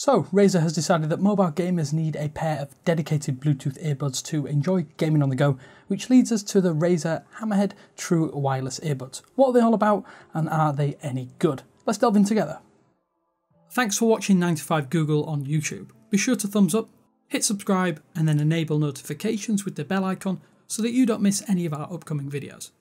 So, Razer has decided that mobile gamers need a pair of dedicated Bluetooth earbuds to enjoy gaming on the go, which leads us to the Razer Hammerhead True Wireless earbuds. What are they all about, and are they any good? Let's delve in together. Thanks for watching 9to5Google on YouTube. Be sure to thumbs up, hit subscribe, and then enable notifications with the bell icon so that you don't miss any of our upcoming videos.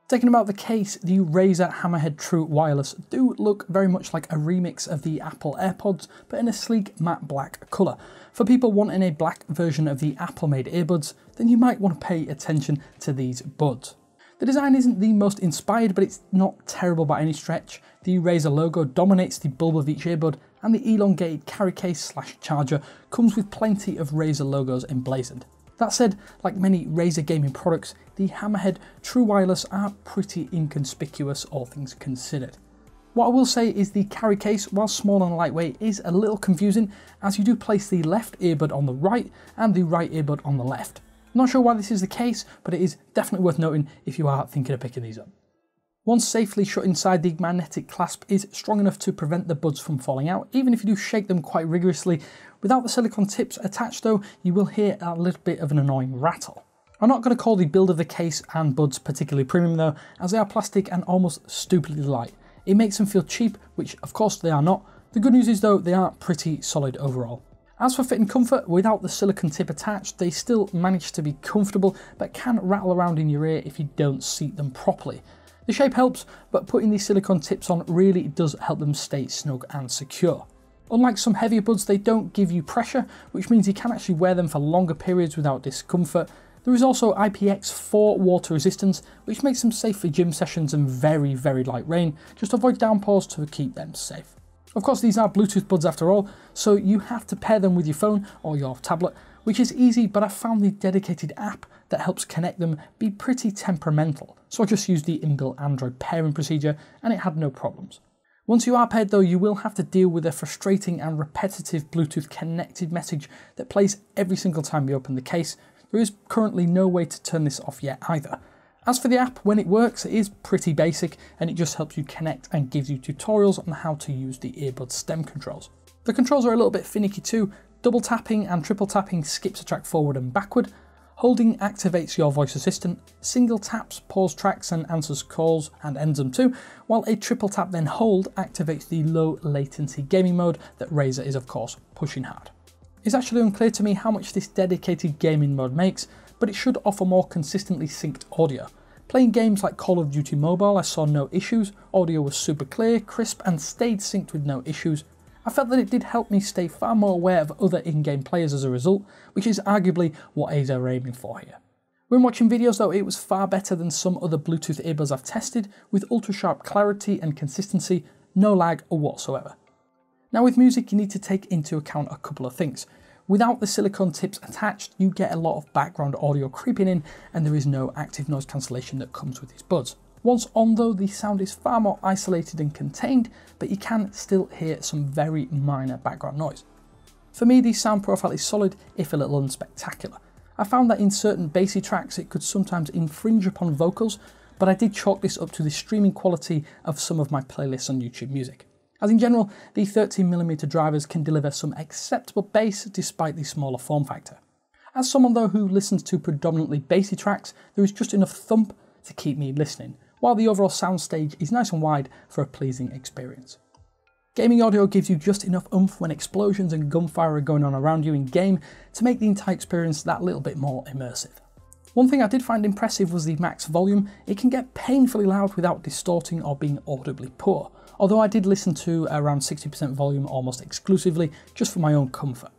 Taking about the case, the Razer Hammerhead True Wireless do look very much like a remix of the Apple AirPods, but in a sleek matte black colour. For people wanting a black version of the Apple-made earbuds, then you might want to pay attention to these buds. The design isn't the most inspired, but it's not terrible by any stretch. The Razer logo dominates the bulb of each earbud, and the elongated carry case / charger comes with plenty of Razer logos emblazoned. That said, like many Razer gaming products, the Hammerhead True Wireless are pretty inconspicuous, all things considered. What I will say is the carry case, while small and lightweight, is a little confusing as you do place the left earbud on the right and the right earbud on the left. Not sure why this is the case, but it is definitely worth noting if you are thinking of picking these up. Once safely shut inside, the magnetic clasp is strong enough to prevent the buds from falling out, even if you do shake them quite rigorously. Without the silicone tips attached though, you will hear a little bit of an annoying rattle. I'm not going to call the build of the case and buds particularly premium though, as they are plastic and almost stupidly light. It makes them feel cheap, which of course they are not. The good news is though, they are pretty solid overall. As for fit and comfort, without the silicone tip attached, they still manage to be comfortable, but can rattle around in your ear if you don't seat them properly. The shape helps, but putting these silicone tips on really does help them stay snug and secure. Unlike some heavier buds, they don't give you pressure, which means you can actually wear them for longer periods without discomfort. There is also IPX4 water resistance, which makes them safe for gym sessions and very, very light rain. Just avoid downpours to keep them safe. Of course, these are Bluetooth buds after all, so you have to pair them with your phone or your tablet, which is easy, but I found the dedicated app that helps connect them be pretty temperamental. So I just used the inbuilt Android pairing procedure and it had no problems. Once you are paired though, you will have to deal with a frustrating and repetitive Bluetooth connected message that plays every single time you open the case. There is currently no way to turn this off yet either. As for the app, when it works, it is pretty basic and it just helps you connect and gives you tutorials on how to use the earbud stem controls. The controls are a little bit finicky too. Double tapping and triple tapping skips a track forward and backward. Holding activates your voice assistant. Single taps pause tracks and answers calls and ends them too, while a triple tap then hold activates the low latency gaming mode that Razer is of course pushing hard. It's actually unclear to me how much this dedicated gaming mode makes, but it should offer more consistently synced audio. Playing games like Call of Duty Mobile, I saw no issues. Audio was super clear, crisp, and stayed synced with no issues. I felt that it did help me stay far more aware of other in-game players as a result, which is arguably what Razer are aiming for here. When watching videos though, it was far better than some other Bluetooth earbuds I've tested, with ultra sharp clarity and consistency, no lag whatsoever. Now with music, you need to take into account a couple of things. Without the silicone tips attached, you get a lot of background audio creeping in, and there is no active noise cancellation that comes with these buds. Once on though, the sound is far more isolated and contained, but you can still hear some very minor background noise. For me, the sound profile is solid, if a little unspectacular. I found that in certain bassy tracks it could sometimes infringe upon vocals, but I did chalk this up to the streaming quality of some of my playlists on YouTube Music. As in general, the 13mm drivers can deliver some acceptable bass despite the smaller form factor. As someone though who listens to predominantly bassy tracks, there is just enough thump to keep me listening, while the overall soundstage is nice and wide for a pleasing experience. Gaming audio gives you just enough oomph when explosions and gunfire are going on around you in game to make the entire experience that little bit more immersive. One thing I did find impressive was the max volume. It can get painfully loud without distorting or being audibly poor, although I did listen to around 60% volume almost exclusively just for my own comfort.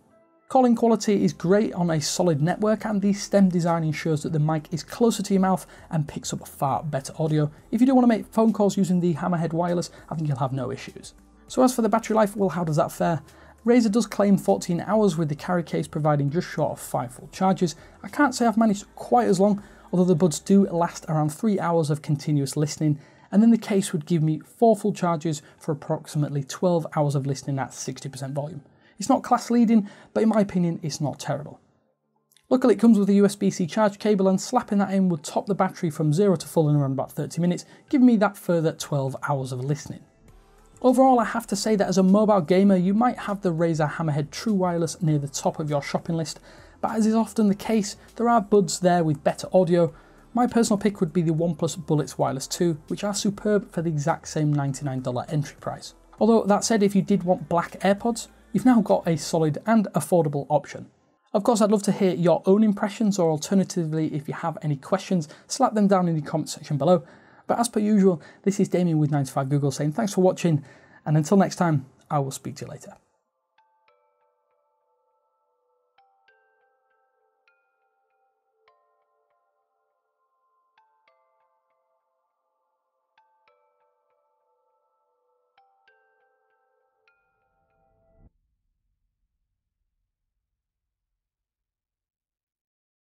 Calling quality is great on a solid network, and the stem design ensures that the mic is closer to your mouth and picks up far better audio. If you do want to make phone calls using the Hammerhead Wireless, I think you'll have no issues. So as for the battery life, well, how does that fare? Razer does claim 14 hours with the carry case providing just short of 5 full charges. I can't say I've managed quite as long, although the buds do last around 3 hours of continuous listening, and then the case would give me 4 full charges for approximately 12 hours of listening at 60% volume. It's not class leading, but in my opinion, it's not terrible. Luckily it comes with a USB-C charge cable, and slapping that in would top the battery from 0 to full in around about 30 minutes, giving me that further 12 hours of listening. Overall, I have to say that as a mobile gamer, you might have the Razer Hammerhead True Wireless near the top of your shopping list, but as is often the case, there are buds there with better audio. My personal pick would be the OnePlus Bullets Wireless 2, which are superb for the exact same $99 entry price. Although that said, if you did want black AirPods, you've now got a solid and affordable option. Of course, I'd love to hear your own impressions, or alternatively, if you have any questions, slap them down in the comment section below. But as per usual, this is Damien with 9to5Google saying thanks for watching, and until next time, I will speak to you later.